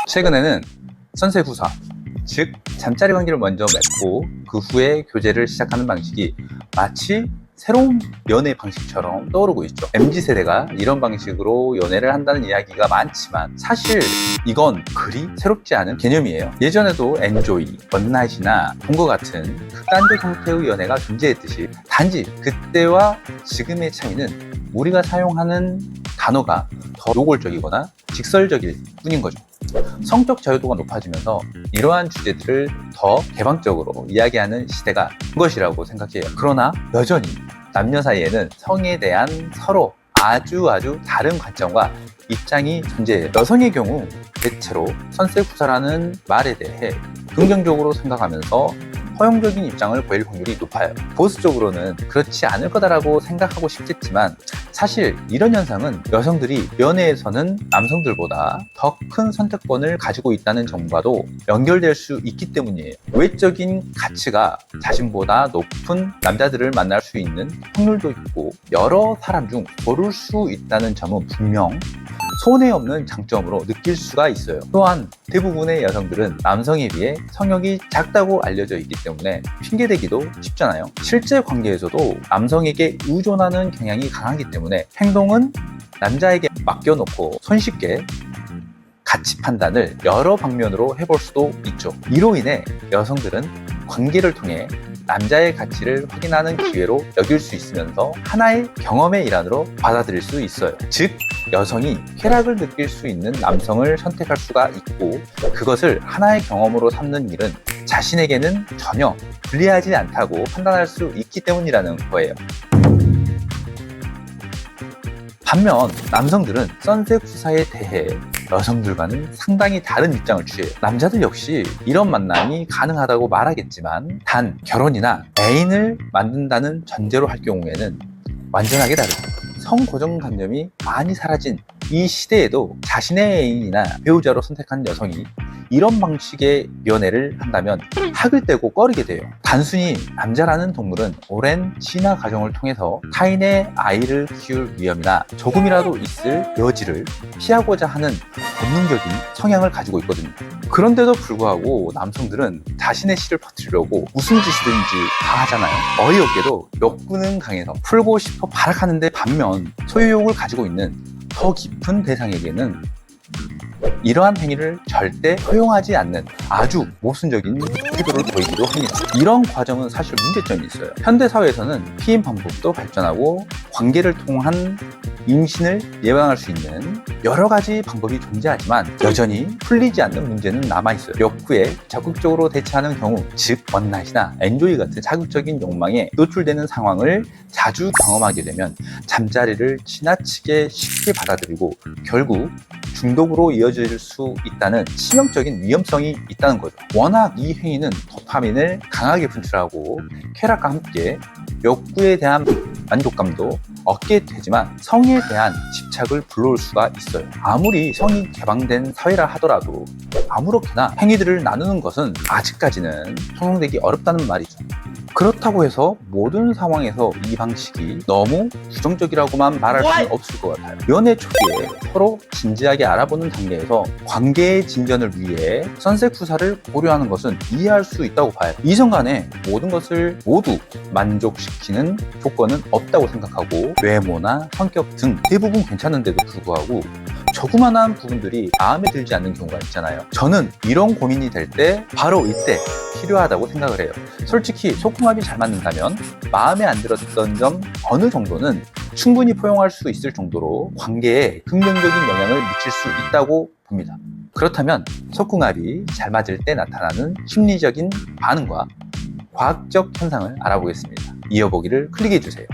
최근에는 선세후사, 즉 잠자리 관계를 먼저 맺고 그 후에 교제를 시작하는 방식이 마치 새로운 연애 방식처럼 떠오르고 있죠. MZ세대가 이런 방식으로 연애를 한다는 이야기가 많지만 사실 이건 그리 새롭지 않은 개념이에요. 예전에도 엔조이, 원나잇이나 동거 같은 극단적 형태의 연애가 존재했듯이 단지 그때와 지금의 차이는 우리가 사용하는 단어가 더 노골적이거나 직설적일 뿐인 거죠. 성적 자유도가 높아지면서 이러한 주제들을 더 개방적으로 이야기하는 시대가 된 것이라고 생각해요. 그러나 여전히 남녀 사이에는 성에 대한 서로 아주 다른 관점과 입장이 존재해요. 여성의 경우 대체로 선세후사라는 말에 대해 긍정적으로 생각하면서 허용적인 입장을 보일 확률이 높아요. 보수적으로는 그렇지 않을 거다라고 생각하고 싶겠지만 사실 이런 현상은 여성들이 연애에서는 남성들보다 더 큰 선택권을 가지고 있다는 점과도 연결될 수 있기 때문이에요. 외적인 가치가 자신보다 높은 남자들을 만날 수 있는 확률도 있고 여러 사람 중 고를 수 있다는 점은 분명 손해 없는 장점으로 느낄 수가 있어요. 또한 대부분의 여성들은 남성에 비해 성욕이 작다고 알려져 있기 때문에 핑계대기도 쉽잖아요. 실제 관계에서도 남성에게 의존하는 경향이 강하기 때문에 행동은 남자에게 맡겨놓고 손쉽게 가치 판단을 여러 방면으로 해볼 수도 있죠. 이로 인해 여성들은 관계를 통해 남자의 가치를 확인하는 기회로 여길 수 있으면서 하나의 경험의 일환으로 받아들일 수 있어요. 즉 여성이 쾌락을 느낄 수 있는 남성을 선택할 수가 있고 그것을 하나의 경험으로 삼는 일은 자신에게는 전혀 불리하지 않다고 판단할 수 있기 때문이라는 거예요. 반면 남성들은 선세후사에 대해 여성들과는 상당히 다른 입장을 취해요. 남자들 역시 이런 만남이 가능하다고 말하겠지만 단 결혼이나 애인을 만든다는 전제로 할 경우에는 완전하게 다르죠. 성고정관념이 많이 사라진 이 시대에도 자신의 애인이나 배우자로 선택한 여성이 이런 방식의 연애를 한다면 학을 떼고 꺼리게 돼요. 단순히 남자라는 동물은 오랜 진화 과정을 통해서 타인의 아이를 키울 위험이나 조금이라도 있을 여지를 피하고자 하는 본능적인 성향을 가지고 있거든요. 그런데도 불구하고 남성들은 자신의 씨를 퍼뜨리려고 무슨 짓이든지 다 하잖아요. 어이없게도 욕구는 강해서 풀고 싶어 발악하는데 반면 소유욕을 가지고 있는 더 깊은 대상에게는 이러한 행위를 절대 허용하지 않는 아주 모순적인 태도를 보이기도 합니다. 이런 과정은 사실 문제점이 있어요. 현대사회에서는 피임 방법도 발전하고 관계를 통한 임신을 예방할 수 있는 여러 가지 방법이 존재하지만 여전히 풀리지 않는 문제는 남아있어요. 욕구에 적극적으로 대처하는 경우, 즉 원나잇이나 엔조이 같은 자극적인 욕망에 노출되는 상황을 자주 경험하게 되면 잠자리를 지나치게 쉽게 받아들이고 결국 중독으로 이어질 수 있다는 치명적인 위험성이 있다는 거죠. 워낙 이 행위는 도파민을 강하게 분출하고 쾌락과 함께 욕구에 대한 만족감도 얻게 되지만 성에 대한 집착을 불러올 수가 있어요. 아무리 성이 개방된 사회라 하더라도 아무렇게나 행위들을 나누는 것은 아직까지는 통용되기 어렵다는 말이죠. 그렇다고 해서 모든 상황에서 이 방식이 너무 부정적이라고만 말할 수는 없을 것 같아요. 연애 초기에 서로 진지하게 알아보는 단계에서 관계의 진전을 위해 선세후사를 고려하는 것은 이해할 수 있다고 봐요. 이성 간에 모든 것을 모두 만족시키는 조건은 없다고 생각하고 외모나 성격 등 대부분 괜찮은데도 불구하고 조그만한 부분들이 마음에 들지 않는 경우가 있잖아요. 저는 이런 고민이 될 때 바로 이때 필요하다고 생각을 해요. 솔직히 소궁합이 잘 맞는다면 마음에 안 들었던 점 어느 정도는 충분히 포용할 수 있을 정도로 관계에 긍정적인 영향을 미칠 수 있다고 봅니다. 그렇다면 소궁합이 잘 맞을 때 나타나는 심리적인 반응과 과학적 현상을 알아보겠습니다. 이어보기를 클릭해주세요.